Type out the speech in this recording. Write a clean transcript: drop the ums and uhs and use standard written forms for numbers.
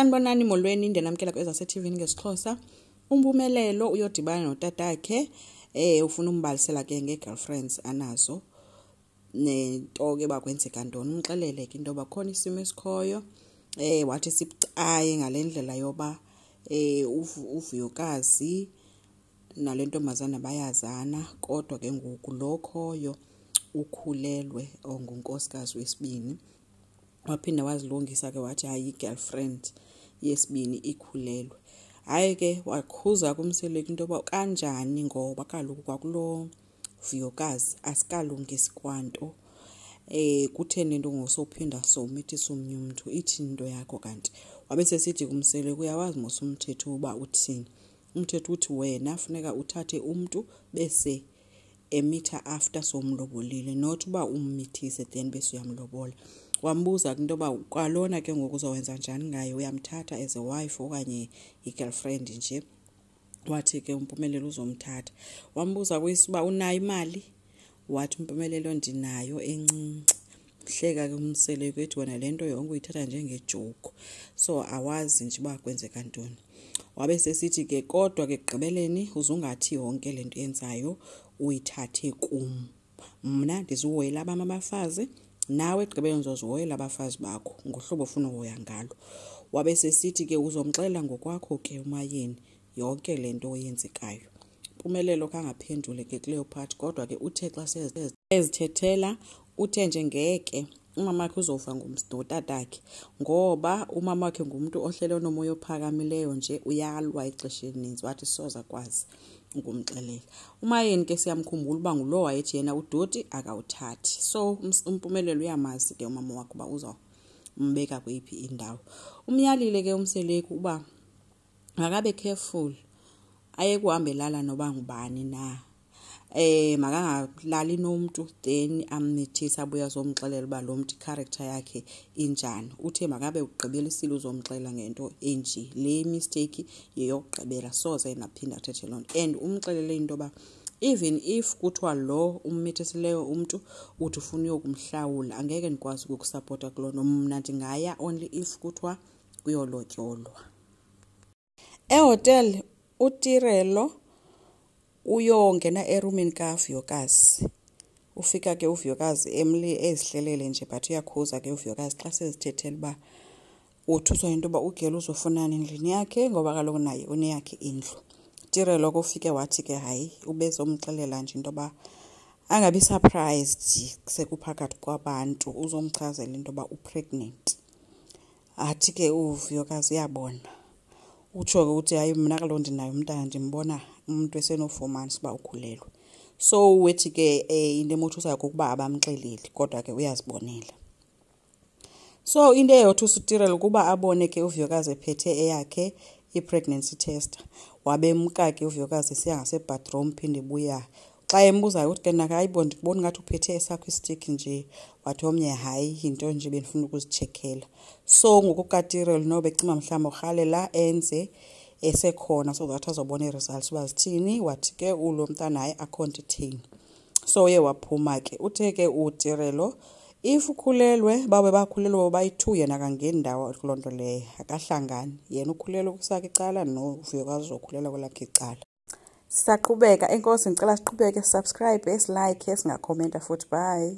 Sanibonani molweni ndenamkela kweza TV ngeSixhosa. Mpumelelo uyodibana notatakhe ufuna umbalisela ke ngegirlfriends anazo. Nento ke bakwenzeka ntoni umxelele ke into bakhona isimo esikhoyo wathi sibucaye ngalendlela yoba uvuyokazi nalento mazana bayazana kodwa ke ngoku lokhoyo ukhulelwe ongunkosikazi wesibini. Waphinda wazilungisa ke wathi hayi girlfriend yesibini ikhulelwe. Hayi ke wakhuza kumseleki into ba kanjani ngoba kaloku kwakulo vuyokazi asikalungisi kwanto. Kutheni into ngosophinda somithisa omnye umuntu ithi into yakho kanti wabe sesithi kumseleki uyawazi mos umthetho uba uthini. Umthetho uthi wena funeka uthathe umuntu bese emitha after somlobolile not uba ummithise then bese uyamlobola. Wambuza into ba kwalona ke ngoku uzowenza njani ngaye uyamthatha as a wife okanye igirlfriend nje. Wathi ke Mpumelelo uzomthatha. Wambuza kuyisuba unayo imali. Wathi Mpumelelo ndinayo encinci. Hleka ke umseleki ethi wena lento yonke uyithatha njengejoke. So awazi nje ba kwenzeka ntoni. Wabe sesithi ke kodwa ke gqibeleni uzungathi yonke lento yenzayo uyithathe kum. Mna ndizuhoyela abafazi nawe gqibeleni uzozihoyela abafazi bakho ngohlobo ofuna uhoya ngalo. Wabe sesithi ke uzomxela ngokwakho ke uMayeni yonke lento oyenzekayo. Mpumelelo kangaphendule ke kuleyo part kodwa ke uthe xa ezithethela uthe nje ngeke umama wakhe uzofa ngumstatakhe ngoba umama wakhe ngumuntu ohlele nomoya ophakamileyo nje uyalwa ixesha elininzi wathi soza kwazi ukumxelela. Umayeni ke siyamkhumbula uba ngulo wayethi yena udoti akawuthathi. So Mpumelelo uyamazi ke umama wakhe uba uzombeka kwiphi indawo. Umyalile ke umseleki uba makabe careful ayekuhambelala noba ngubani na. Makangalali nomuntu then amnithisa abuya azomxelela uba lo muntu character yakhe injani. Uthe makabe ugqibelisile uzomxelela ngento enje. Le mistake yeyokugqibela soze naphinda athethe lonto and umxelele into ba even if kuthiwa lo ummithisileyo umuntu uthi ufuna uyokumhlawula angeke nikwazi ukukusupporta kulono. Mna ndingaya only if kuthiwa kuyolotyolwa. Ehotel uTirelo uyongena erumini kavuyokazi. Ufika ke uvuyokazi ezihlelele nje but uyakhuza ke uvuyokazi xa sezithethela uba uthuswa into ba ugela uzofunana endlini yakhe ngoba kaloku naye uneyakhe indlu. Tirelo kufike wathi ke hayi ubezomxelela nje into ba angabi surprised sekuphakathi kwabantu uzomchazela into ba upregnant. Athi ke uvuyokazi uyabona utsho ke uthi hayi mina kaloku ndinayo umntana ndimbona umuntu esenofumana uba ukhulelwe. So wethi ke into emothusayo ukuba abamxeleli kodwa ke uyazibonela. So into eyothusa uTirelo kuba abone ke uvuyokazi ephethe eyakhe ipregnancy test. Wabemka ke uvuyokazi siya ngasebathroom phinde buya. Xa embuzayo uthi ke nakayibona ndikubona ngathi uphethe esakho istick nje. Wathi omnye hayi into nje benifuna ukuzicheckela. So ngokukaTirelo nobe cima mhlawumbe urhalela enze esekhona so that azobona results bazithini. Wathi ke ulo mntana hayi akhonto ithini. So ye waphuma ke uthe ke uTirelo if ukhulelwe babe bakhulelwe bayi2 yena kangeni ndawo kulonto leyo akahlangani yena ukhulelwe kusaka icala no uvuyokazi uzokhulela kwelakhe icala. Sisaqhubeka enkosi ngicela siqhubeke subscribe like singakhomenta futhi bye.